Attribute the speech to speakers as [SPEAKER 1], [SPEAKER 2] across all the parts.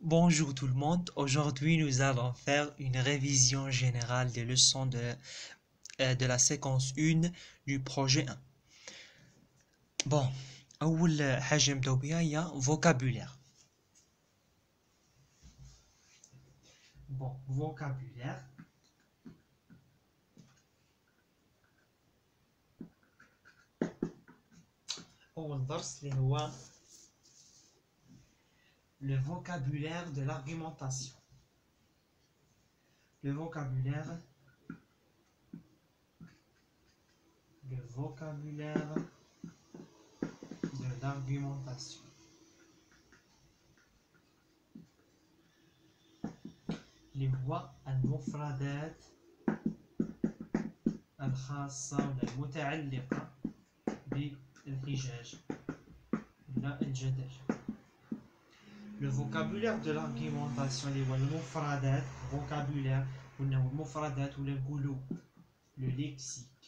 [SPEAKER 1] Bonjour tout le monde, aujourd'hui nous allons faire une révision générale des leçons de la séquence 1 du projet 1. Bon, أول حاجة نبداو بها هي vocabulaire. Bon, vocabulaire. أول درس اللي هو le vocabulaire de l'argumentation. Le vocabulaire de l'argumentation. اللي هو المفردات الخاصة والمتعلقة بالحجاج ولا الجدل. Le vocabulaire de l'argumentation اللي هو المفردات vocabulaire ولا المفردات ولا نقولوا le lexique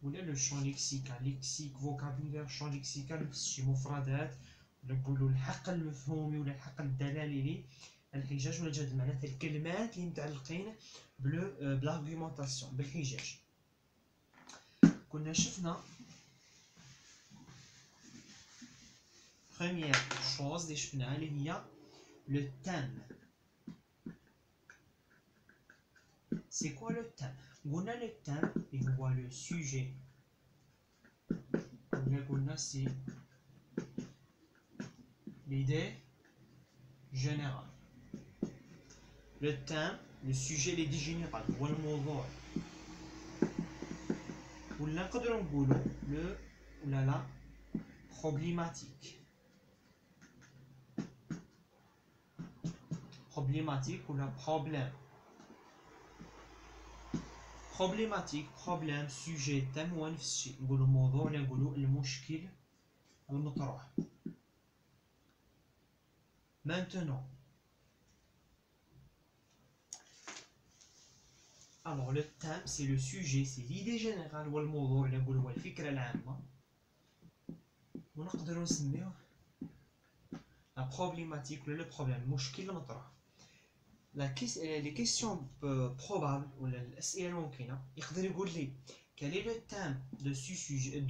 [SPEAKER 1] ولا le champ lexical lexique vocabulaire champ lexical نفس الشيء مفردات ولا نقولوا الحق المفهومي ولا الحق الدلالي للحجاج ولا الجدل معناتها الكلمات اللي متعلقين بالارغيومونطاسيون بالحجاج. كنا شفنا première chose اللي شفناها اللي هي le thème. C'est quoi le thème? قلنا le thème اللي هو le sujet. قلنا c'est l'idée générale. Le thème, le sujet, l'idée générale هو الموضوع. ولا نقدروا نقولوا le ولا la problématique. Problématique ou la problème. Problématique, problème, sujet, thème هو نفس الشيء. نقولوا موضوع ولا نقولوا المشكل المطروح. Maintenant. Alors le thème c'est le sujet, c'est l'idée générale ou الموضوع ولا نقولوا الفكرة العامة. ونقدروا نسميوه la problématique ou le problème, المشكل المطروح. Les questions probables ou الأسئلة الممكنة يقدر يقول لي quel est le thème de ce sujet,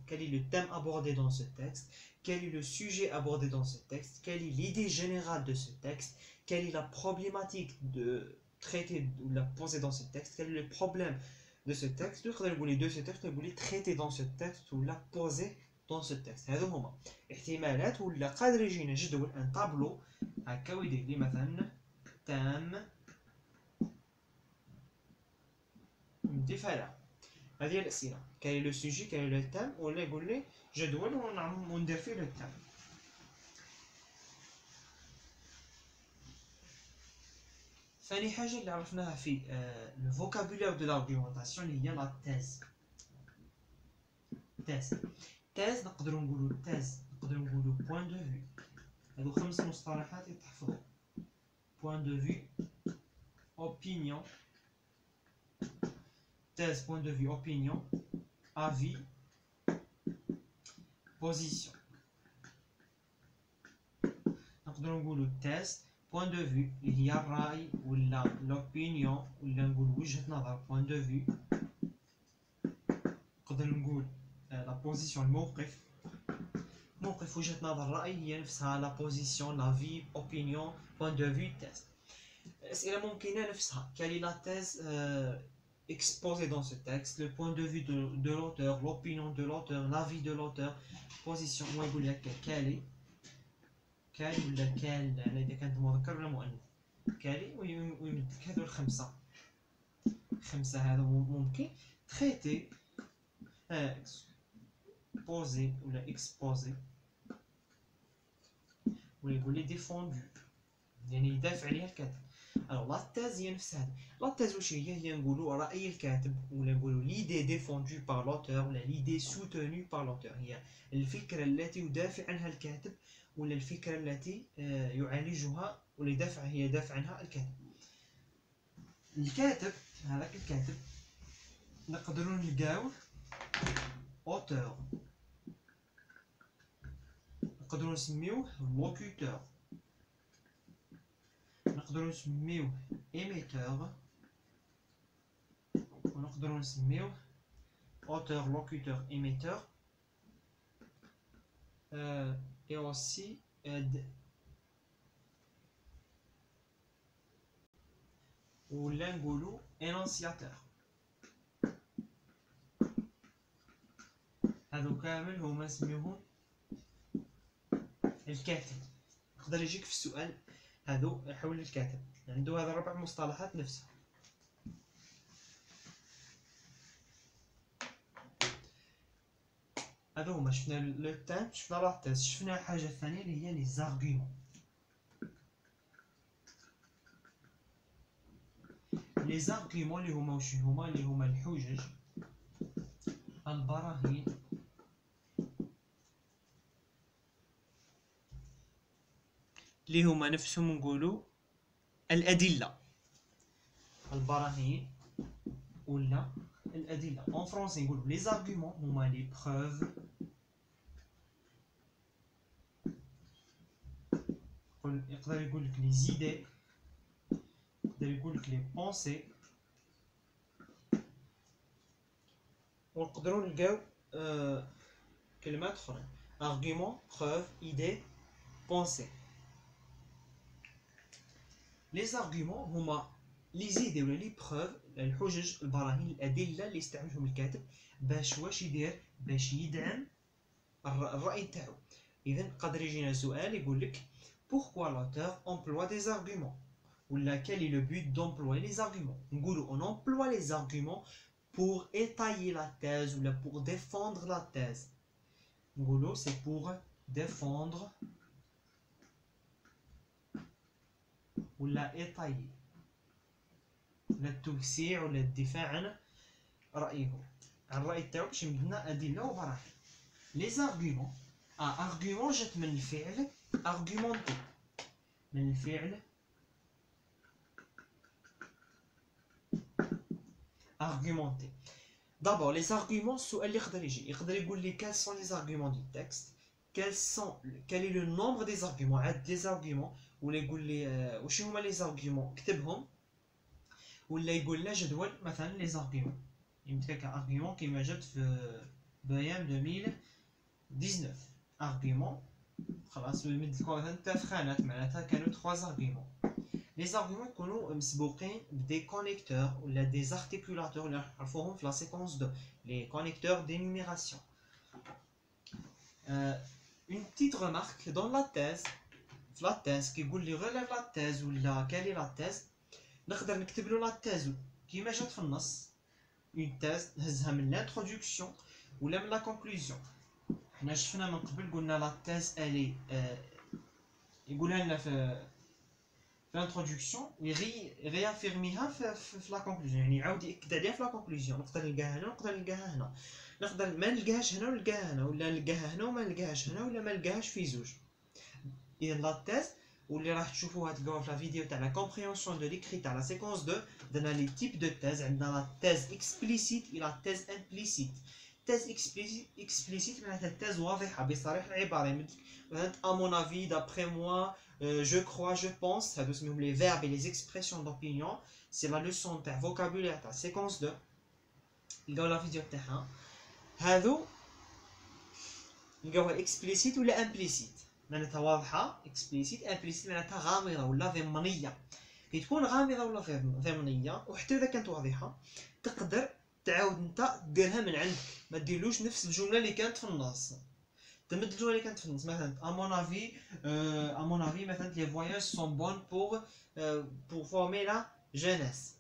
[SPEAKER 1] quel est le thème abordé dans ce texte, quel est le sujet abordé dans ce texte, quelle est l'idée générale de ce texte, quelle est la problématique de traiter ou la poser dans ce texte, quel est le problème de ce texte, يقدر يقول لي de ce texte يقول لي traiter dans ce texte ou la poser dans ce texte. هذو هما احتمالات ولا قادر يجينا جدول ان طابلو هكا ويدير لي مثلا thème ندي فيها هذه الأسئلة quel est le sujet quel est le thème ولا يقول لي جدول وندير فيه le thème. ثاني حاجة اللي عرفناها في le vocabulaire de l'argumentation اللي هي la thèse. thèse نقدروا نقولوا thèse نقدروا نقولوا point de vue. هذو 5 مصطلحات يتحفظوا. point de vue, opinion, thèse, point de vue, opinion, avis, position. نقدروا نقولوا thèse, point de vue, il y a الرأي ولا l'opinion ولا نقول وجهة نظر point de vue. نقدر نقول la position الموقف وجهة نظر الرأي هي نفسها la position l'avis opinion point de vue thèse. الأسئلة ممكنة نفسها quelle est la thèse exposée dans ce texte, le point de vue de l'auteur, l'opinion de l'auteur, l'avis de l'auteur, position ويقول لك quelle ولا quelle إذا كانت مذكر ولا مؤنث quelle ويمد لك هذو الخمسة هذا ممكن traiter poser ولا exposer ويقول لي défendu يعني يدافع عليها الكاتب. alors la thèse هي نفس هذا. la thèse واش هي نقولوا رأي الكاتب ولا نقولوا l'idée défendue par l'auteur ولا l'idée soutenue par l'auteur هي الفكرة التي يدافع عنها الكاتب ولا الفكرة التي يعالجها ولا يدافع عنها الكاتب. هذاك الكاتب نقدروا نلقاوه auteur نقدروا نسميوه locuteur نقدروا نسميوه émetteur ونقدروا نسميوه auteur locuteur émetteur et aussi ولا نقولوا énonciateur. هذو كامل هما نسميوهم الكاتب. يقدر يجيك في السؤال هذو حول الكاتب، عنده هذا 4 مصطلحات نفسها. هذو هما. شفنا لو تام، شفنا لا تيز، شفنا حاجه ثانيه اللي هي لي زارغيومون. لي زارغيومون اللي هما واش هما؟ اللي هما الحجج، البراهين، اللي هما نفسهم نقولوا الادله. البراهين ولا الادله اون فرونسي نقولوا لي زارغيومون هما لي بروف، يقدر يقول لك لي زيدي، يقدر يقول لك لي بونسي، ونقدروا نلقاو كلمات اخرى argument preuve idée pensée. لي زارغيومون هما لي زيدي ولا لي بروف، الحجج، البراهين، الادله اللي يستعملهم الكاتب باش واش يدير، باش يدعم الراي تاعو. اذا قادر يجينا سؤال يقول لك pourquoi l'auteur emploie des arguments ولا quel est le but d'employer les arguments. نقولوا on emploie les arguments pour étayer la thèse ou pour défendre la thèse. نقولوا c'est pour défendre ولا étayer ولا التوسيع ولا الدفاع عن رأيه، عن الرأي تاعو، باش يمدنا أدلة وبراهين. لي زارغيومون argument جات من الفعل argumenter، من الفعل argumenter. D'abord les arguments، السؤال اللي يقدر يقول لي quels sont les arguments du texte، quel est le nombre des arguments، عدد les arguments، ولا يقول لي واش هما لي زارغيومون كتبهم، ولا يقول لنا جدول مثلا لي زارغيومون. يمكن كارغيومون كيما جات في بيان 2019 ارغيومون، خلاص يمد لكم مثلا 3 خانات، معناتها كانوا 3 زارغيومون. لي زارغيومون يكونوا مسبوقين بدي كونيكتور ولا دي زارتيكولاتور اللي نعرفوهم في لا سيكونس 2، لي كونيكتور دينيميراسيون. une petite remarque dans la thèse، في لا thèse كيقول لي relève la thèse ولا quelle est la thèse، نقدر نكتب له لا thèse كيما جات في النص. une thèse نهزها من l'introduction ولا من la conclusion. حنا شفنا من قبل قلنا لا thèse elle est يقولها لنا في الانترودكسيون ويغيافيرميها في لا كونكلوزيون، يعني يعاود ياكد عليها في لا كونكلوزيون. نقدر نلقاها هنا ونقدر نلقاها هنا، نقدر ما نلقاهاش هنا ونلقاها هنا، ولا نلقاها هنا وما نلقاهاش هنا، ولا ما نلقاهاش في زوج. اذا لا تيز واللي راح تشوفوها تلقاوها في لا فيديو تاع لا كومبريهنسيون دو ليكري تاع لا سيكونس 2. درنا لي تيب دو تيز، عندنا لا تيز اكسبليسيت و لا تيز امبليسيت. تيز اكسبليسيت معناتها تيز واضحه بصريح العباره، مثلا ا مون افي، دابري موا، je crois, je pense. هادو اسمهم les verbes et les expressions d'opinion. c'est la leçon تاع vocabulaire تاع séquence 2، لقاو لا فيديو تاعها. هادو لقاوها explicit ولا implicit، معناتها واضحه. explicit implicit معناتها غامضه ولا ضمنيه. كي تكون غامضه ولا ضمنيه وحتى اذا كانت واضحه تقدر تعاود انت ديرها من عندك، ما ديرلوش نفس الجمله اللي كانت في النص. تمد الجمله اللي كانت في النص، مثلا à mon avis مثلا les voyages sont bons pour former la jeunesse.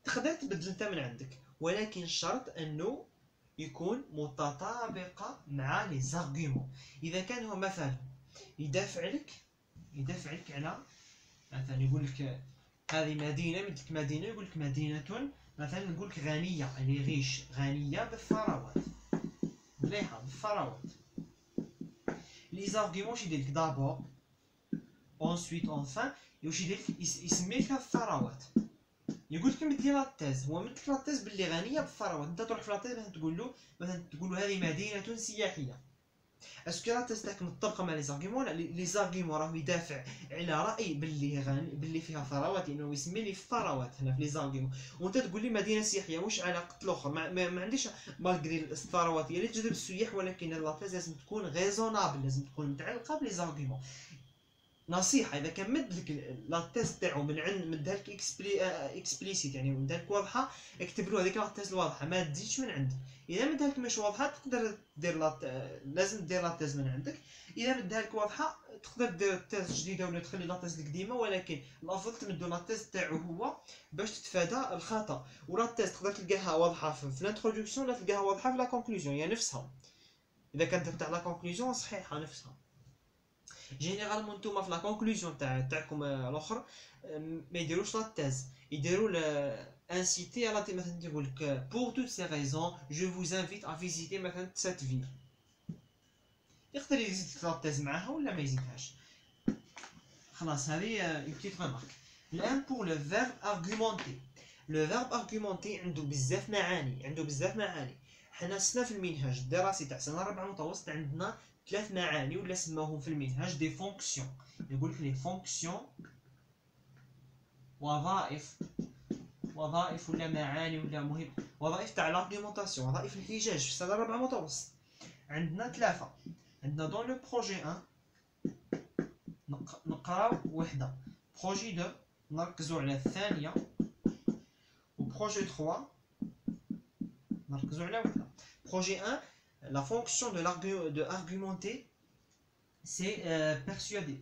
[SPEAKER 1] تقدر تبدل انت من عندك، ولكن شرط انه يكون متطابقه مع لي زارغيومون. اذا كان هو مثلا يدافع لك على مثلا، يقول لك هذه مدينه، يمد لك مدينه، يقول لك مدينه مثلا، نقول لك غنيه، اللي ريش، غنيه بالثروات، مليحه بالثروات. لي زارغيومون واش يدير لك؟ دابور اونسويت اونفان واش يدير لك؟ يسمي لك الثروات، يقول لك مدير لا تيز، هو مدير لا تيز باللي غنيه بالثروات. انت تروح في لا تيز مثلا تقول له هذه مدينه سياحيه، اسكو لا تيست تاعك متطابقه مع لي زارغيومون؟ لي زارغيومون راه يدافع على راي باللي فيها ثروات، انه يسمي لي الثروات هنا في لي زارغيومون، وانت تقول لي مدينه سياحيه واش علاقه الاخر؟ ما عنديش مالغري الثروات هي اللي تجذب السياح، ولكن لا تيز لازم تكون ريزونابل، لازم تكون متعلقه بلي زارغيومون. نصيحه، اذا كان مد لك لا تيست تاعو من عند مدها لك اكسبليسيت يعني مدها لك واضحه، اكتب له هذيك لا تيست الواضحه، ما تزيدش من عندك. اذا مدها لك مش واضحه تقدر دير لازم دير لا تيست من عندك. اذا مدها لك واضحه تقدر دير تيست جديده ولا تخلي لا تيست القديمه، ولكن الافضل تمدو لا تيست تاعو هو باش تتفادى الخطا. ولا تيست تقدر تلقاها واضحه في الانتروداكسيون، ولا تلقاها واضحه في لا كونكلوزيون، هي نفسها. اذا كانت تاع لا كونكلوزيون صحيحه نفسها. جينيرالمون نتوما في لا كونكلوزيون تاعكم الاخر ما يديروش لا تيز، يديروا انسيتي على مثلا تقول لك pour toutes ces raisons je vous invite à visiter مثلا cette ville. يقدر يزيد لا تيز معاها ولا ما يزيدهاش. خلاص هذه اون بتيت ريمارك. الان pour le verbe argumenter. لو verbe argumenter عنده بزاف معاني، حنا سنا في المنهاج الدراسي تاع سنه رابعه متوسط عندنا 3 معاني ولا سماهم في المنهاج دي فونكسيون. يقول لك لي فونكسيون وظائف ولا معاني ولا مهم، وظائف تاع لارغيومونطاسيون، وظائف الحجاج في السنه رابعه متوسط. عندنا 3. عندنا دون لو بروجي 1 نقراو وحده، بروجي 2 نركزوا على الثانيه، وبروجي 3 نركزوا على وحده. بروجي 1 la fonction de argumenter c'est persuader,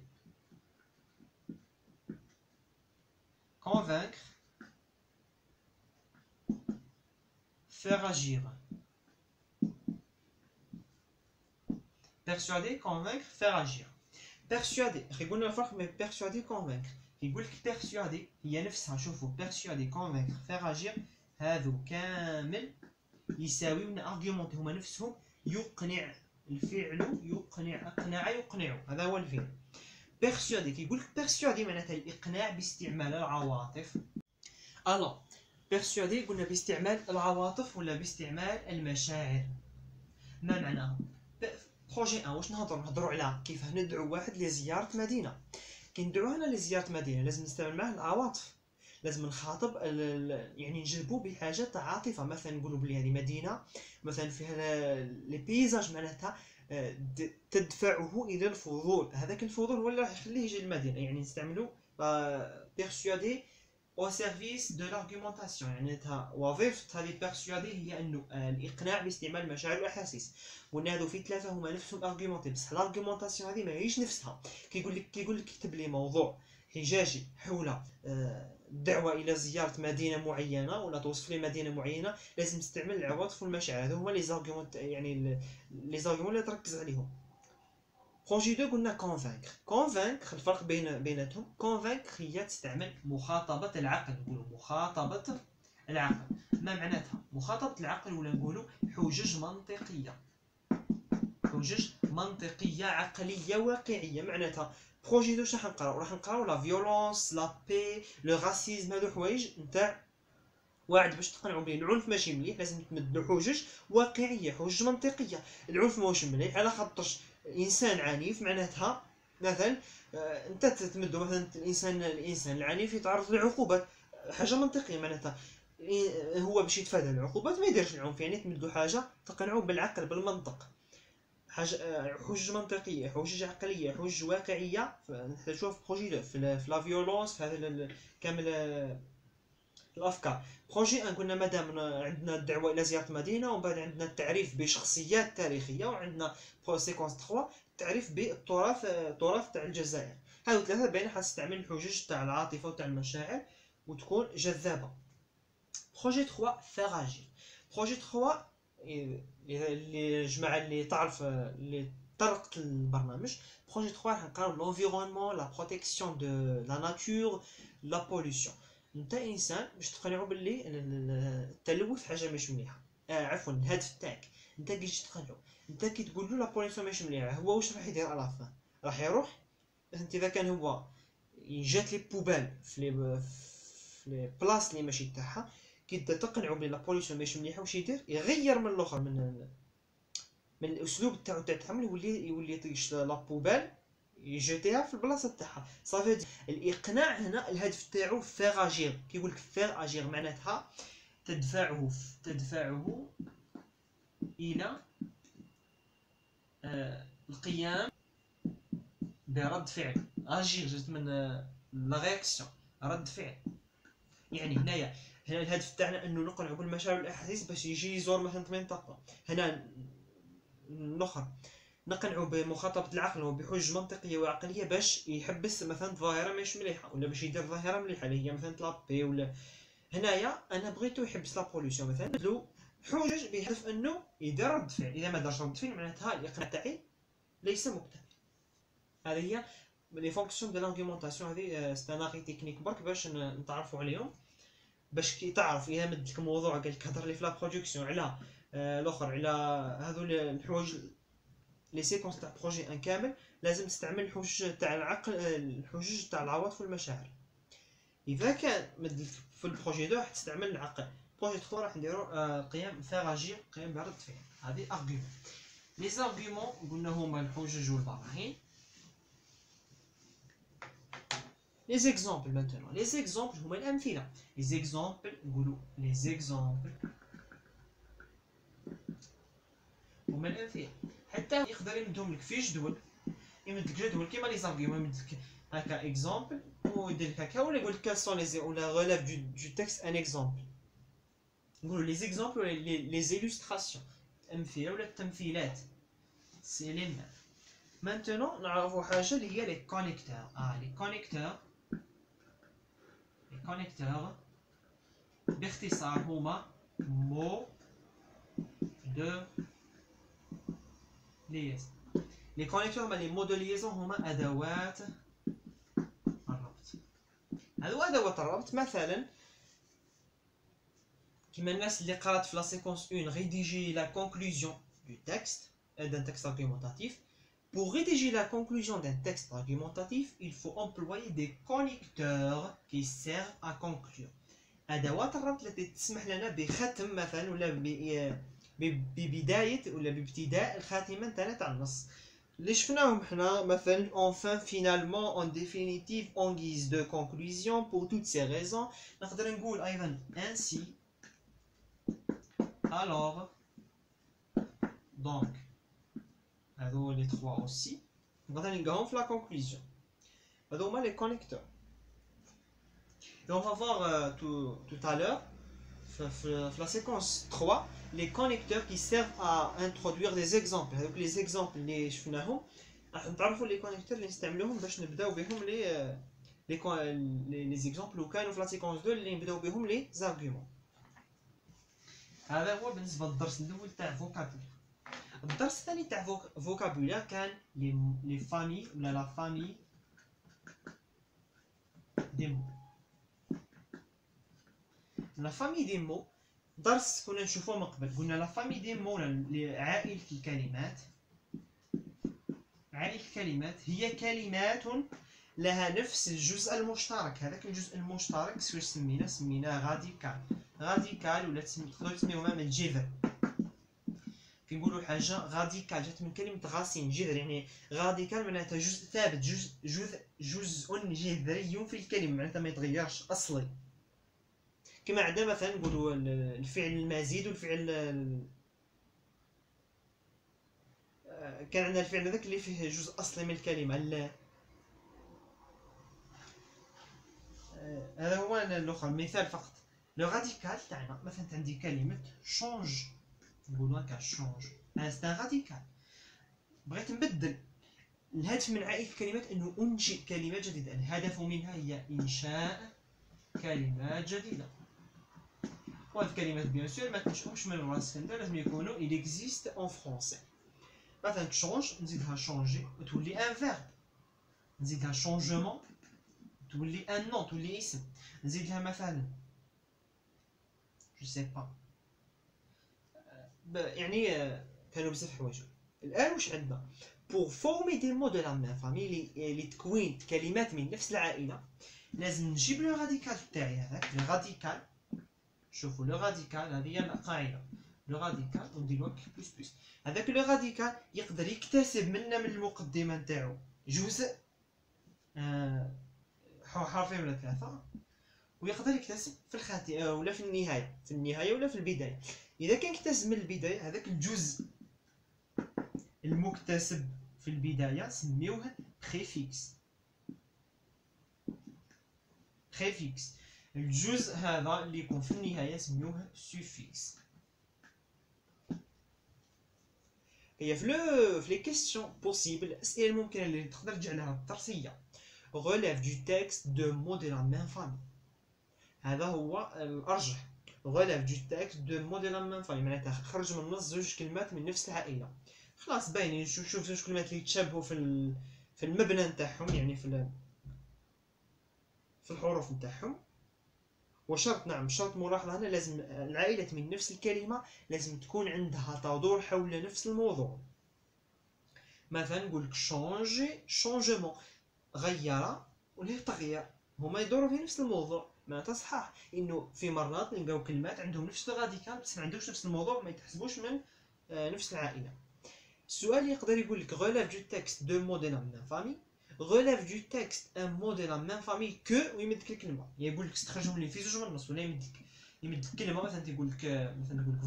[SPEAKER 1] convaincre, faire agir. Persuader, convaincre, faire agir. Persuader قلنا الفرق بين persuader convaincre. يقول لك persuader هي نفسها، شوفوا persuader convaincre faire agir هذو كامل يساويون argumenter، هما نفسهم يقنع. الفعل يقنع، أقنع يقنع، هذا هو الفعل. persuader كيقول لك persuader معناتها الإقناع باستعمال العواطف. alors persuader قلنا باستعمال العواطف ولا باستعمال المشاعر. ما معناها؟ بروجي 1 واش نهضروا على كيف ندعو واحد لزيارة مدينة. كي ندعوه هنا لزيارة مدينة لازم نستعمل معاه العواطف، لازم نخاطب يعني نجلبو بحاجة عاطفة. مثلا نقولوا بلي هذه مدينة مثلا فيها لي بيزاج، معناتها تدفعه إلى الفضول، هذاك الفضول ولا راح يخليه يجي المدينة. يعني نستعملوا persuader au service de l'argumentation، يعني وظيفة هذه persuader هي انه الاقناع باستعمال المشاعر والاحاسيس. وان هذو في 3 هما نفسهم argumenter، بصح الارغيومونطاسيون هذه ماهيش نفسها. كيقول لك كتب لي موضوع حجاجي حول الدعوة إلى زيارة مدينة معينة ولا توصف لي مدينة معينة، لازم تستعمل العواطف والمشاعر. هذو هما لي زارغيومون، يعني لي زارغيومون اللي تركز عليهم. بروجي 2 قلنا كونفانكر. الفرق بيناتهم كونفانكر هي تستعمل مخاطبة العقل. نقولوا مخاطبة العقل. ما معناتها مخاطبة العقل؟ ولا نقولوا حجج منطقية عقلية واقعية. معناتها بروجي 2 شنو راح نقراو لا فيولونس، لا بي، لو راسيزم. هادو حوايج نتاع واحد باش تقنعوا بلي العنف ماشي مليح، لازم تمدوا حجج واقعيه، حجج منطقيه. العنف ماهوش مليح على خاطرش انسان عنيف، معناتها مثلا انت تمدوا مثلا الانسان العنيف يتعرض لعقوبات، حاجه منطقيه. معناتها هو باش يتفادى العقوبات ما يديرش العنف، يعني تمدوا حاجه تقنعوا بالعقل بالمنطق، حاجه حجج منطقيه، حجج عقليه، حجج واقعيه. نحتاجوها في بروجي في لا فيولونس، في هذا كامل الافكار. بروجي 1 قلنا مادام عندنا الدعوه الى زياره مدينه، ومن بعد عندنا التعريف بشخصيات تاريخيه، وعندنا سيكونس 3 التعريف بالتراث تاع الجزائر. هادو 3 بين حتستعمل الحجج تاع العاطفه وتاع المشاعر وتكون جذابه. بروجي 3 فاراجي. بروجي 3 اللي الجماعه اللي تعرف اللي طرقت البرنامج، بروجي 3 راح نقراو لونفيرونمون، لا بروتيكسيون دو لا ناتور، لا بوليسيون. انت انسان باش تقنعوا باللي التلوث حاجه مش مليحه. عفوا الهدف تاعك انت كي تجي تقنعوا، انت كي تقول له لا بوليسيون مش مليحه، هو واش راح يدير على فان؟ راح يروح انت اذا كان هو يجات لي بوبال في لي بلاص اللي ماشي تاعها، كي تقنعوا بلي لا بوليسيون ماشي مليحه واش يدير؟ يغير من الاخر، من من الاسلوب تاع التعامل يولي يطيش لا بوبال يجيتيها في البلاصه تاعها. صافي الاقناع هنا الهدف تاعو فيغ اجير، كيقول لك فيغ اجير معناتها تدفعه الى القيام برد فعل. اجير جات من لا رياكسيون، رد فعل. يعني هنا الهدف تاعنا انه نقنعوا بالمشاعر والاحاسيس باش يجي يزور مثلا منطقه. هنا الاخر نقنعوا بمخاطبه العقل وبحجج منطقيه وعقليه باش يحبس مثلا ظاهره ماشي مليحه، ولا باش يدير ظاهره مليحه اللي هي مثلا لابي. ولا هنايا انا بغيتو يحبس لا بوليسيون مثلا، له حجج بهدف انه يدير رد فعل. اذا ما دارش رد فعل معناتها الاقناع تاعي ليس مكتمل. هذه هي لي فونكسيون دو لارغيومونطاسيون. هذه ستاناري تكنيك برك باش نتعرفوا عليهم، باش كي تعرف اذا مد لك موضوع قال لك هضر لي في لا برودكسيون على الاخر على هذو الحوايج لي سيكونس تاع بروجي ان كامل، لازم تستعمل الحجج تاع العقل، الحجج تاع العواطف والمشاعر. اذا كان مد لك في البروجي 2 راح تستعمل العقل. بروجي 3 راح نديرو قيام فيغ اجير، قيام برد فعل. هذه ارغيومون. لي زارغيومون قلنا هما الحجج والبراهين. Les exemples maintenant. Les exemples هما الأمثلة. Les exemples نقولوا les exemples هما الأمثلة. حتى يقدر يمدهم لك في جدول، يمد لك جدول كيما لي زارغيومون، يمد لك هكا اكزومبل ويدير لك هكا، ولا يقول لك كال سون لي ولا غلاف دو تكست ان اكزومبل. نقولوا لي زيكزومبل ولا لي زيلوستراسيون، الأمثلة ولا التمثيلات. سي لي ميم. maintenant نعرفوا حاجة اللي هي لي كونيكتور. لي كونيكتور، les connecteurs باختصار هما مو دو ليزون. لي كونيكتور هما لي مو دو ليزون، هما ادوات الربط. هادو ادوات الربط مثلا كيما الناس اللي قرات في لا سيكونس 1 ريديجي لا كونكلوزيون دو تكست d'un texte argumentatif. Pour rédiger la conclusion d'un texte argumentatif, il faut employer des connecteurs qui servent à conclure. أدوات الربط التي تسمح لنا بختم مثلا ولا ببداية ولا بابتداء الخاتمة تاع النص. اللي شفناهم حنا مثلا enfin, finalement, en définitive, en guise de conclusion, pour toutes ces raisons. نقدر نقول أيضا ainsi, alors, donc. هذو les trois aussi. نقدر نلقاهم في la conclusion. هذو هما les connecteurs. Et on va voir tout à l'heure, dans la séquence 3, les connecteurs qui servent à introduire des exemples. Donc les exemples اللي شفناهم راح نتعرفوا les connecteurs اللي نستعملوهم باش نبداو بهم les exemples وكانوا في la séquence 2 اللي نبداو بهم les arguments. هذا هو بالنسبة للدرس الأول تاع vocabulaire. الدرس الثاني تاع vocabulaire كان les familles ولا la famille des mots. لا فامي دي مو درس كنا نشوفوه من قبل. قلنا لا فامي دي مو عائلة الكلمات. عائلة الكلمات هي كلمات لها نفس الجزء المشترك. هذاك الجزء المشترك شو سميناه راديكال. راديكال ولا تقدروا تسميوها من الجذر. كي نقولوا حاجة راديكال جات من كلمة غاسين، جذر. يعني راديكال معناتها جزء ثابت، جزء جذري في الكلمة، معناتها ما يتغيرش أصلي. كما عندنا مثلا نقولوا الفعل المزيد والفعل كان عندنا الفعل هذاك اللي فيه جزء اصلي من الكلمه. هذا هو الاخر مثال فقط. لو راديكال تاعنا مثلا عندي كلمه شونج، نقولوا هكا شونج، سي ان راديكال. بغيت نبدل. الهدف من عائله الكلمات انه انشئ كلمات جديده. الهدف منها هي انشاء كلمات جديده. وهاد الكلمات بيان سور ما تنشئهمش من راس كندا، لازم يكونوا il existe en français. مثلا تشونج نزيدها شونجي وتولي ان فيرب، نزيدها شونجمون تولي ان نون، تولي اسم. نزيدها مثلا جو سي با، يعني كانوا بزاف حوايج. الان واش عندنا pour former des mots de la même famille لتكوين كلمات من نفس العائله، لازم نجيب لو راديكال تاعي. هذاك لو راديكال، شوفوا لو راديكال هذه هي القاعده. لو راديكال ونديرو بلس بلس. هذاك لو راديكال يقدر يكتسب منا من المقدمه نتاعو جزء حرفين ولا ثلاثه، ويقدر يكتسب في الخاتمه ولا في النهايه ولا في البدايه. اذا كان اكتسب من البدايه هذاك الجزء المكتسب في البدايه سميوه بريفيكس. بريفيكس. الجزء هذا اللي يكون في النهايه سميوه سوفيكس. هي في لي كيستيون بوسيبل، الاسئله الممكنه اللي تقدر ترجع لها الدرسيه relève du texte de mots de la même famille. هذا هو الارجح. relève du texte de mots de la même famille معناتها خرج من النص زوج كلمات من نفس العائله. خلاص باينين. شوف زوج كلمات اللي يتشابهوا في المبنى نتاعهم، يعني في الحروف نتاعهم. وشرط، نعم شرط ملاحظ هنا، لازم العائلة من نفس الكلمة لازم تكون عندها تدور حول نفس الموضوع. مثلا نقول لك شونجي، شونجمون، غير ولا تغيير، هما يدوروا في نفس الموضوع. معناتها صحاح انه في مرات نلقاو كلمات عندهم نفس الراديكال بس ما عندهمش نفس الموضوع، ما يتحسبوش من نفس العائلة. السؤال يقدر يقول لك relève du texte deux mots de la même famille، relève du texte un mot de la même famille que، ويمد لك الكلمه، يقول لك استخرجهم لي في زوج من النص، ولا يمد لك الكلمه. مثلا تقول لك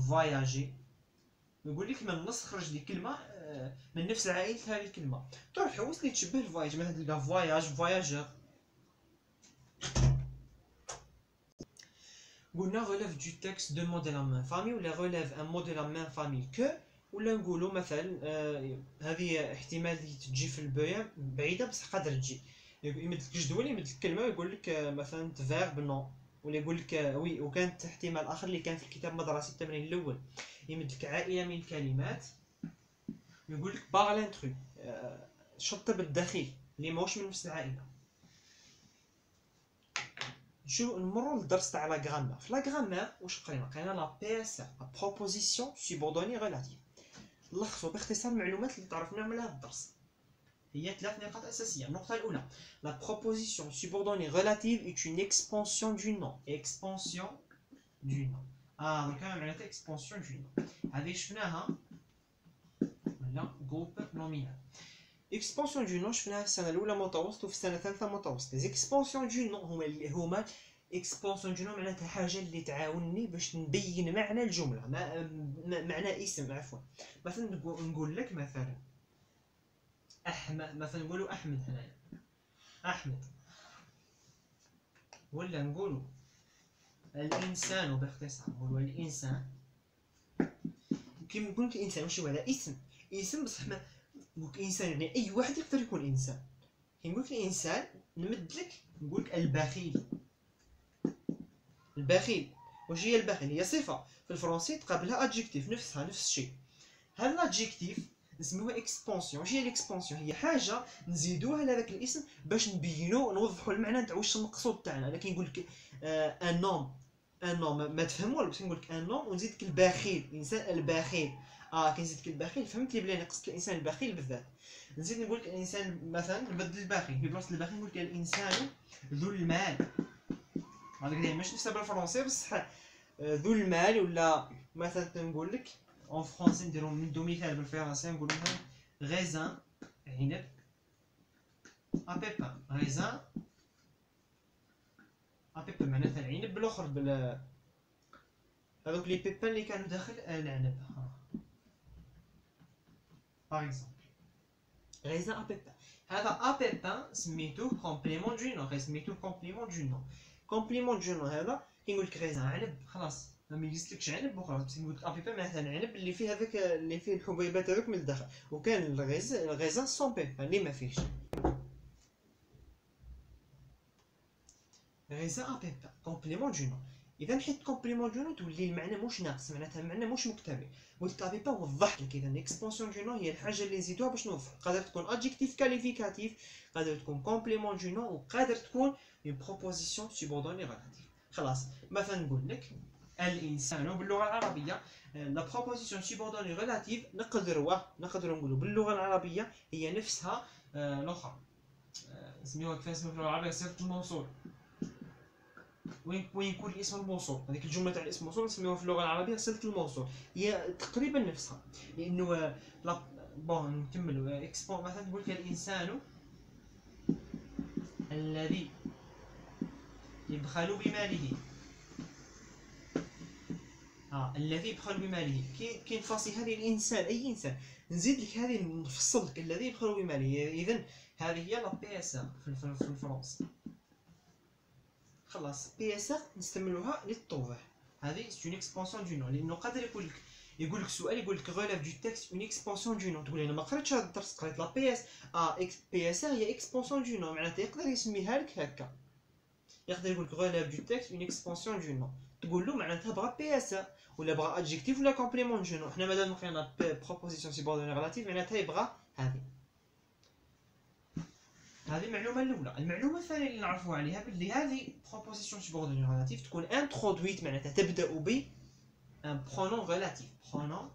[SPEAKER 1] فواياجي، يقول لك من النص خرج لي كلمه من نفس عائله هذه الكلمه. تروح حوس اللي تشبه الفواياج، مثلا تلقى فواياج، فواياجور. قلنا relève du texte deux mots de la même famille ولا relève un mot de la même famille que، ولا نقولوا مثلا هذه احتمال تجي في البيان بعيده بس قادر تجي. يمد لك جدول، يمد لك كلمه ويقول لك مثلا فيرب نو، ولا يقول لك وي. وكانت احتمال اخر اللي كان في الكتاب مدرسي التمرين الاول، يمد لك عائله من الكلمات ويقول لك باغ لانترو، شطب الدخيل اللي ماهوش من نفس العائله. شو نمروا للدرس تاع لا غرامير. في لا غرامير واش قرينا لا بي اس ا، لا بروبوزيسيون سوبوردوني ريلاتيف. نلخصوا باختصار المعلومات اللي تعرفناها من هذا الدرس. هي ثلاث نقاط اساسيه. النقطه الاولى لا بروبوزيسيون سوبوردوني ريلاتيف est une expansion du nom. expansion du nom. دونك معناتها expansion du nom. هذه شفناها ولا جروب نومينال. expansion du nom شفناها في السنه الاولى متوسط وفي السنه الثالثه متوسط. les expansions du nom هما expansion du nom معناتها حاجه اللي تعاونني باش نبين معنى الجمله، معنى اسم عفوا. مثلا نقول لك مثلا احمد، مثلا نقولوا احمد هنايا احمد، ولا نقولوا الانسان باختصار، نقولوا الانسان. كيما نقول لك الانسان واش هو هذا اسم بصح ما نقول انسان يعني اي واحد يقدر يكون انسان. كي نقول لك الانسان نمد لك نقول لك البخيل. البخيل واش هي البخيل؟ هي صفه في الفرنسي تقابلها ادجكتيف نفسها نفس الشيء. هذا الادجكتيف نسميوها اكسبانسيون. واش هي الاكسبانسيون؟ هي حاجه نزيدوها لهذاك الاسم باش نبينوا نوضحوا المعنى تاع واش المقصود تاعنا. لكن نقول لك ان نوم، ان نوم ما تفهم والو، بس نقول لك ان نوم ونزيد لك البخيل، الانسان البخيل. كي نزيد لك البخيل فهمت لي بلي قصدت الانسان البخيل بالذات. نزيد نقول لك الانسان مثلا نبدل البخيل في بلاصه البخيل نقول لك الانسان ذو المال. هذاك ماشي نفسها بالفرنسي بصح ذو المال. ولا مثلا نقول لك en français نديرو مثال بالفرنسي نقولوا مثلا غيزان عنب ا بيبان. غيزان ا بيبان معناتها العنب بالاخر هذوك لي بيبان اللي كانوا داخل العنب. باغ اكزومبل غيزان ا بيبان. هذا ا بيبان سميتوه كومبليمون دو نون. سميتوه كومبليمون دو نون. كومبليمون دو نون هذا كي نقول لك غيزان عنب خلاص ما يجيسلكش عنب وخلاص، بس نقول لك ابيبان معناتها العنب اللي فيه هذاك اللي فيه الحبيبات هذوك من الداخل. وكان الغيزان سون بيبان اللي ما فيهش. غيزان ابيبان كومبليمون دو نون. اذا حيت كومبليمون دو نون تولي المعنى مش ناقص، معناتها المعنى مش مكتمل. قلت ابيبان وضحت لك. اذا الاكسبانسيون دو نون هي الحاجه اللي نزيدوها باش نوضح. قادر تكون ادجكتيف كاليفيكاتيف، قادر تكون كومبليمون دو نون، وقادر تكون اون بروبوزيسيون سوبوردوني ريلاتيف. خلاص مثلا نقول لك الانسان باللغه العربيه لا بروبوزيسيون سوبوردوني ريلاتيف نقدروا نقولوا باللغه العربيه هي نفسها الاخرى. نسميوها كيفاش نسميوها باللغه العربيه صيغه الموصول. وين يكون الاسم الموصول. هذيك الجمله تاع الاسم الموصول نسميوها في اللغه العربيه صله الموصول، هي تقريبا نفسها. لانه بون نكملوا اكسبون. مثلا تقول لك الانسان الذي يبخل بماله. الذي يبخل بماله، كي نفاصل هذه الانسان، اي انسان، نزيد لك هذه نفصل لك الذي يبخل بماله. اذا هذه هي لا بي اس ار في الفرنسي. خلاص بي اس ار نستعملوها للتوضيح. هذه سي اون اكسبانسيون دو نون، لانه قادر يقول لك سؤال يقول لك غوليف دو تكست اون اكسبانسيون دو نون، تقول انا ما قريتش هذا الدرس، قريت لا بي اس بي اس ار هي اكسبانسيون دو نون، معناتها يقدر يسميها لك هكا. يقدر يقول لك غوليف دو تكست اون اكسبانسيون دو نون، تقول له معناتها بغا بي اس ار ولا بغا ادجيكتيف ولا كومبليمون دو نون. حنا مادام لقينا بروبوزيسيون سيبوردوني ريلاتيف معناتها يبغى هذه. هذه المعلومه الاولى. المعلومه الثانيه اللي نعرفوها عليها باللي هذه بروبوزيسيون سيبوردوني ريلاتيف تكون انترودويت، معناتها تبدا ب ان برونون ريلاتيف. برونون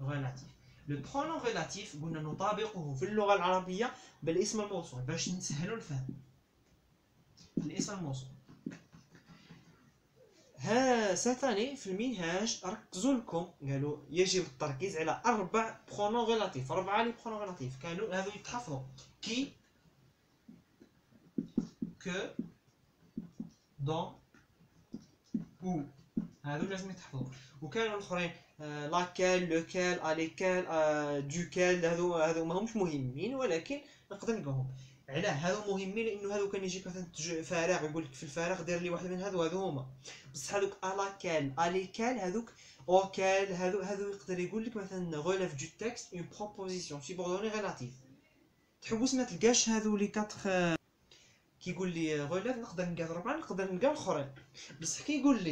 [SPEAKER 1] ريلاتيف. لو برونون ريلاتيف قلنا نطابقه في اللغه العربيه بالاسم الموصول باش نسهلوا الفهم. الاسم الموصول ها ثاني في المنهاج ركزوا لكم، قالوا يجب التركيز على 4 برونون ريلاتيف. 4 لي برونون ريلاتيف كانوا هذو يتحفظوا: كي، كو، دون، او. هذو لازم يتحفظوا. وكانوا الاخرين لاكال، لوكال، اليكال، دوكال. هذو ماهمش مهمين ولكن نقدر نلقاهم. علاه هذو مهمين؟ لانه هذو كان يجيك مثلا فارغ يقول لك في الفارغ دير لي واحد من هذو هما. بصح هذوك الاكال، اليكال، هذوك اوكال، هذو يقدر يقول لك مثلا غوليف دو تكست اون بروبوزيسيون سيبوردوني ريلاتيف. تحبس ما تلقاش هذو لي كاتر. كيقول لي غوليف نقدر نلقى 4، نقدر نلقى الاخرين. بصح كيقول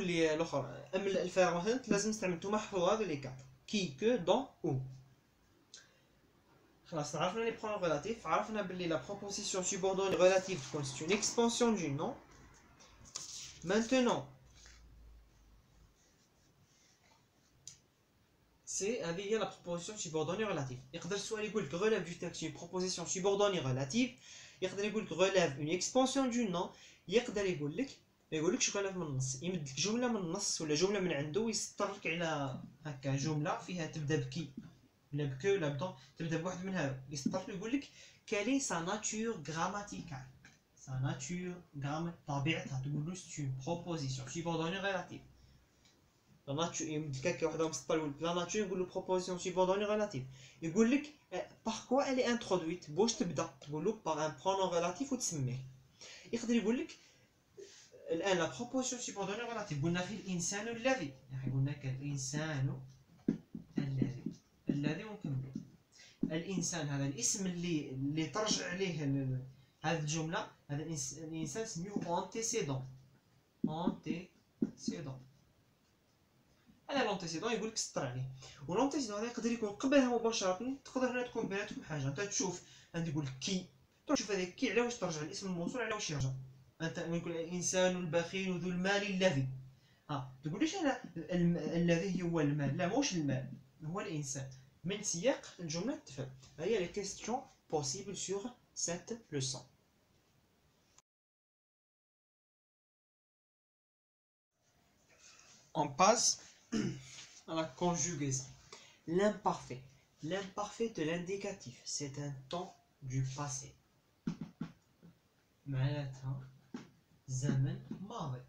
[SPEAKER 1] لي الاخر املا الفارغ مثلا لازم نستعمل نتوما حفظوا هذو لي كاتر: كي، كو، دون، او. خلاص عرفنا لي برونون ريلاتيف، عرفنا باللي لا بروبوزيسيون سيبوردوني ريلاتيف تكون سي اون اكسبانسيون دو نون. maintenant سي هذه هي لا بروبوزيسيون سيبوردوني ريلاتيف. يقدر السؤال يقول لك غوليف دو تكست اون بروبوزيسيون سيبوردوني ريلاتيف، يقدر يقول لك غوليف اون اكسبانسيون دو نون، يقدر يقول لك ما يقولكش غوليف من النص، يمد لك جمله من النص ولا جمله من عنده ويسطر لك على هكا جمله فيها تبدا بكي ولا بكو ولا بدون، تبدا بواحد من هذا يسطر لك يقول لك كالي سا ناتور غراماتيكال. سا ناتور طبيعتها، تقول له سي اون بروبوزيسيون سيبوردوني ريلاتيف. لا ناتور يمد لك هكا وحده مسطر يقول لك لا ناتور، يقول له بروبوزيسيون سيبوردوني ريلاتيف. يقول لك باغ كوا الي انترودويت، باش تبدا تقول له باغ ان برونون ريلاتيف وتسميه. يقدر يقول لك الان لا بروبوزيسيون سيبوردوني ريلاتيف قلنا في الانسان الذي، يعني قلنا الانسان الذي ونكملوا. الانسان هذا الاسم اللي ترجع عليه هذه الجمله، هذا الانسان سميوه انتيسيدون. انتيسيدون هذا لونتيسيدون يقول لك سطر عليه. ولونتيسيدون هذا يقدر يكون قبلها مباشره. تقدر هنا تكون بيناتكم حاجه، انت تشوف عندي يقول لك كي، تشوف هذاك كي على واش ترجع الاسم الموصول، على واش يرجع. انت يقول الانسان البخيل ذو المال الذي، تقوليش انا الذي هو المال، لا ماهوش المال، هو الانسان. من سياق الجمله تفهم. هي لي كيستيون possibles sur cette leçon. On passe à la conjugaison. L'imparfait. L'imparfait de l'indicatif, c'est un temps du passé. معناتها زمن ماضي.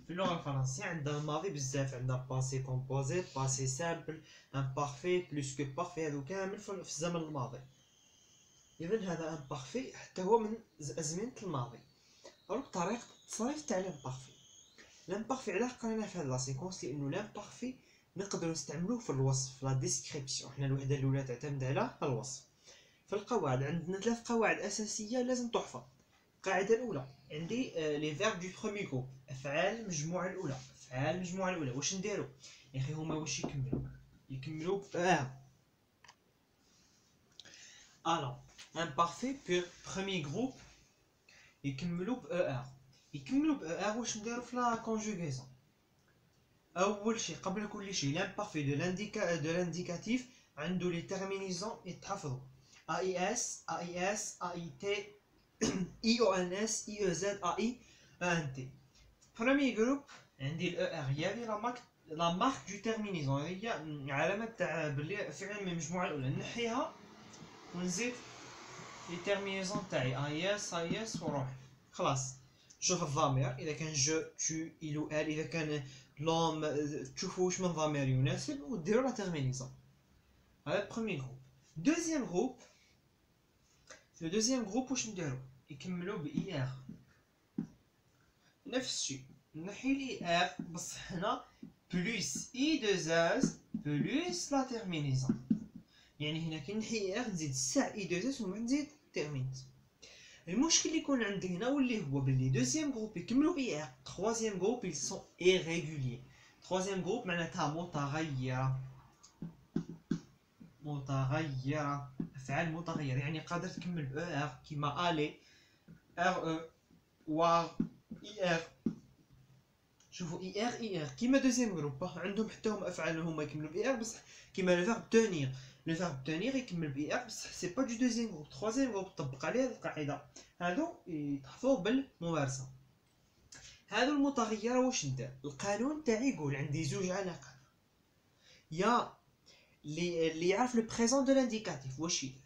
[SPEAKER 1] في اللغة الفرنسية عندنا الماضي بزاف، عندنا باسي كومبوزي، باسي سامبل، امبارفي، بلوس كو بارفي، هادو كامل في الزمن الماضي. إذا هذا امبارفي حتى هو من أزمنة الماضي. أو طريقة التصريف تاع الامبارفي. الامبارفي علاه قرينا في هاد لا سيكونس؟ لأنو الامبارفي نقدرو نستعملوه في الوصف، لا ديسكريبسيون. حنا الوحدة الأولى تعتمد على الوصف. في القواعد عندنا 3 قواعد أساسية لازم تحفظ. القاعدة الأولى عندي لي فيرب دو بروميي غروب، أفعال المجموعة الأولى. أفعال المجموعة الأولى واش نديرو؟ يا أخي هما واش يكملو ألو امبارفي بروميي غروب يكملو يكملو واش نديرو في لا كونجوغيزون؟ أول شيء قبل كل شيء الامبارفي دو لانديكاتيف عندو لي تيرمينيزون يتحفظوا. AIS, AIS, AIT, IONS, IEZ, AI, ENT. Premier groupe عندي ال ER هي لا مارك دو تيرمينيزون، هي علامة تاع بلي فعلا من المجموعة الأولى نحيها ونزيد لي تيرمينيزون تاعي AIS AIS وروح خلاص. شوف الضمير إذا كان جو تو إل و ال، إذا كان لوم تشوفوا واش من ضمير يناسب وديروا لا تيرمينيزون. هذا بروميي جروب. دوزيام جروب، لو دوزيام جروب واش نديرو يكملوا ب إي آر، نفس الشيء نحي لي ار بصح هنا بلوس اي دوزاز بلوس لا تيرمينيزون، يعني هنا كي نحي ار نزيد الساع اي دوزاز ومن بعد نزيد تيرمينيزون. المشكل اللي يكون عندي هنا واللي هو باللي دوزيام جروب يكملوا باي ار، تروازيام جروب ils sont irréguliers. تروازيام جروب معناتها متغيرة، متغيرة، أفعال متغيرة، يعني قادر تكمل ب ار كيما الي، ار او، وار، اي ار. شوفوا اي ار اي ار كيما دوزيام جروب عندهم حتى هما افعالهم هما يكملوا باي ار، بصح كيما لو فيرب تونير، لو فيرب تونير يكمل باي ار بصح سي با دو دوزيام جروب. تروازيام جروب طبق عليه القاعده، هادو يتحفظوا بالممارسه. هادو المتغيره واش ندير؟ القانون تاعي يقول عندي زوج علاقات، يا اللي يعرف لو بريزون دو لانديكاتيف واش يدير؟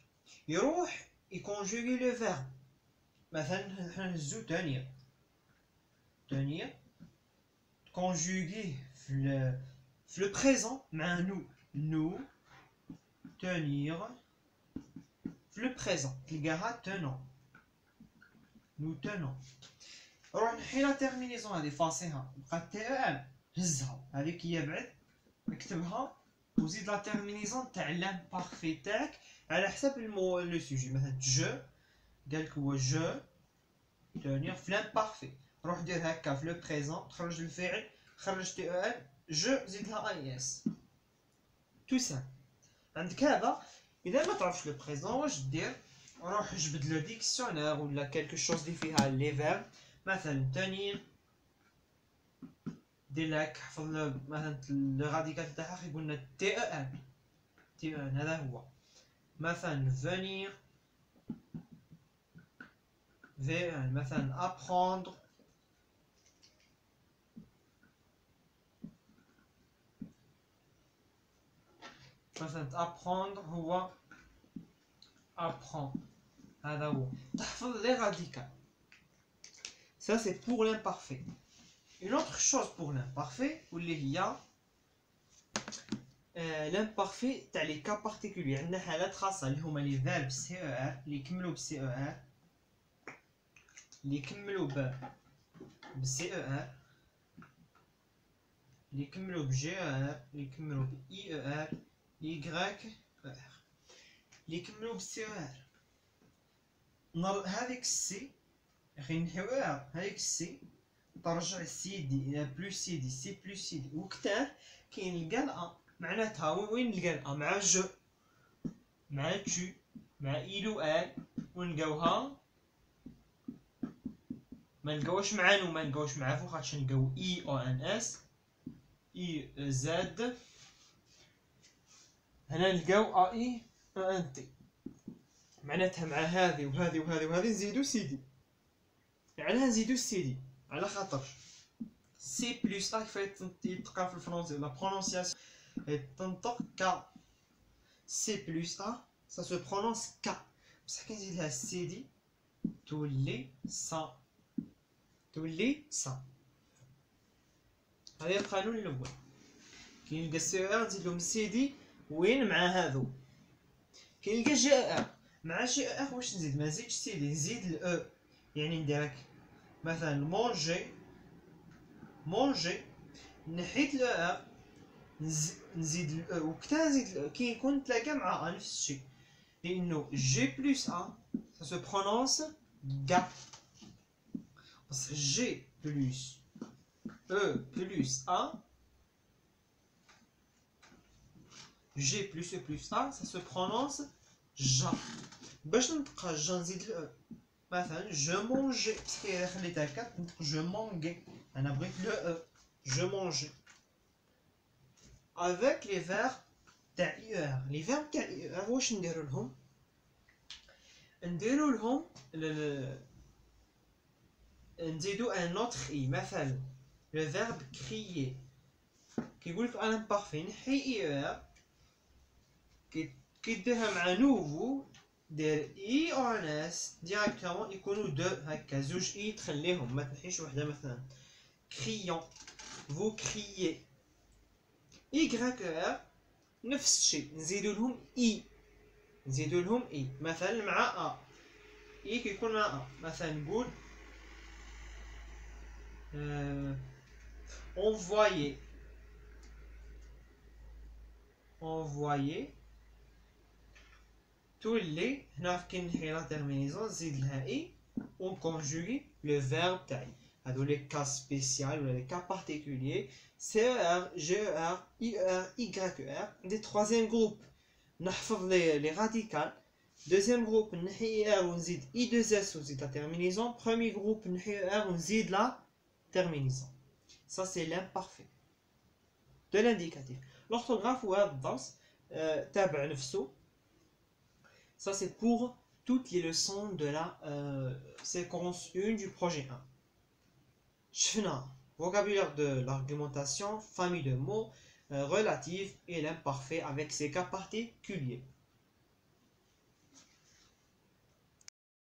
[SPEAKER 1] يروح يكونجوغي لو فيرب، مثلا حنا نهزو تونير، تونير conjugué le présent مع nous tenir le présent تلقاها tenons nous tenons. نروح نحي لا تيرمينيزون هذه فاصيها بقات تي ال، هزها هذيك هي بعد اكتبها وزيد لا تيرمينيزون تاع لامبارفي تاعك على حسب لو سوجي. مثلا جو قالك هو جو تونير في لامبارفي، روح دير هكا في لو بريزون تخرج الفعل، خرج تي او ال، جو زيد لها اي اس، تو سامبل. عندك هذا اذا ما تعرفش لو بريزون واش دير؟ روح جبد لو ديكسيونير ولا كالكو شوز اللي فيها لي فيرب، مثلا تونير دير لك حفظ مثلا لو راديكال تاعها يقول لنا تي او ال، تي او ال هذا هو. مثلا فونير في ان، مثلا ابروندر، مثلا apprendre هو apprend، هذا هو. تحفظ لي راديكال. Ça c'est pour l'imparfait. Une autre chose pour l'imparfait واللي هي l'imparfait تاع لي كا بارتيكولي. عندنا حالات خاصة اللي هما لي فيرب سي او ار اللي يكملوا ب سي او ار، اللي يكملوا ب سي او ار، اللي يكملوا ب جي او ار، اللي يكملوا ب اي او ار، يغراك او ار، اللي يكملوا ب سي او ار. هذيك السي اخي نحيو ار، هذيك السي ترجع سي دي الى بلوس سي دي، سي بلوس سي دي، وقتها كاين نلقى الأ، معناتها وين نلقى الأ؟ مع جو، مع تو، مع إلو ال، ونلقاوها ما نلقاوش مع نو، ما نلقاوش مع فو، خاطش نلقاو اي او ان اس، اي زد، هنا نلقاو ا اي او ان تي، معناتها مع هذه وهذه وهذه وهذه نزيدو سي دي. علاه نزيدو سي دي؟ على خاطرش سي بلس ا كيفاش يتقرا في الفرنسي لا برونونسياسيون تنطق ك، سي بلس ا سا سو برونونس ك، بصح كي نزيدها سي دي تولي سا، تولي سا. هذا القانون الاول. كي نلقى سي ار نزيد لهم سي دي وين مع هذو. كي نلقى جي ار مع جي ار واش نزيد؟ ما نزيدش سي دي، نزيد الاو، يعني ندير مثلا مونجي، مونجي نحيت لو ار نزيد الاو، وقتها نزيد الاو كي يكون تلاقى مع ا نفس الشيء، لانه جي بلس ا ça se prononce ga، بصح جي بلس او بلس ا، جي بلس او بلس ا ça se prononce جا. باش ننطق جا نزيد الاو، مثلا جو مونجي، بصح اذا خليت هكا نطق جو مونغي، انا بغيت لو او، جو مونجي. avec les verbes تاع اي ار، لي فيرب تاع اي ار واش نديرو لهم؟ نديرو لهم نزيدو ان اوتر اي مثلا لو فيرب كريي كيقولك ان امبارفي نحي اي ار كيديرها مع نوفو دير اي او ان اس ديريكتومون يكونوا دو هكا زوج اي تخليهم ما تنحيش وحده مثلا كريون فو كريي ايكغاك ار نفس الشيء نزيدو لهم اي مثلا مع ا اي كيكون مع ا مثلا نقول envoyer تولي هنا كي نحي لا تيرمينيزون نزيد لها اي ونكونجوغي لو فيرب تاعي. هادو لي كا سبيسيال ولا لي كا بارتيكولير سي ار جي ار اي ار يغرك ار. دي تروازيام جروب نحفظ لي راديكال. دوزيام جروب نحي اي ار ونزيد اي دوز اس ونزيد لا تيرمينيزون. بروميي جروب نحي اي ار ونزيد لا terminaison. Ça, c'est l'imparfait de l'indicatif. L'orthographe ou الدرس تابع نفسه. Ça, c'est pour toutes les leçons de la séquence 1 du projet 1. شفنا vocabulaire de l'argumentation, famille de mots relative et l'imparfait avec ses cas particuliers.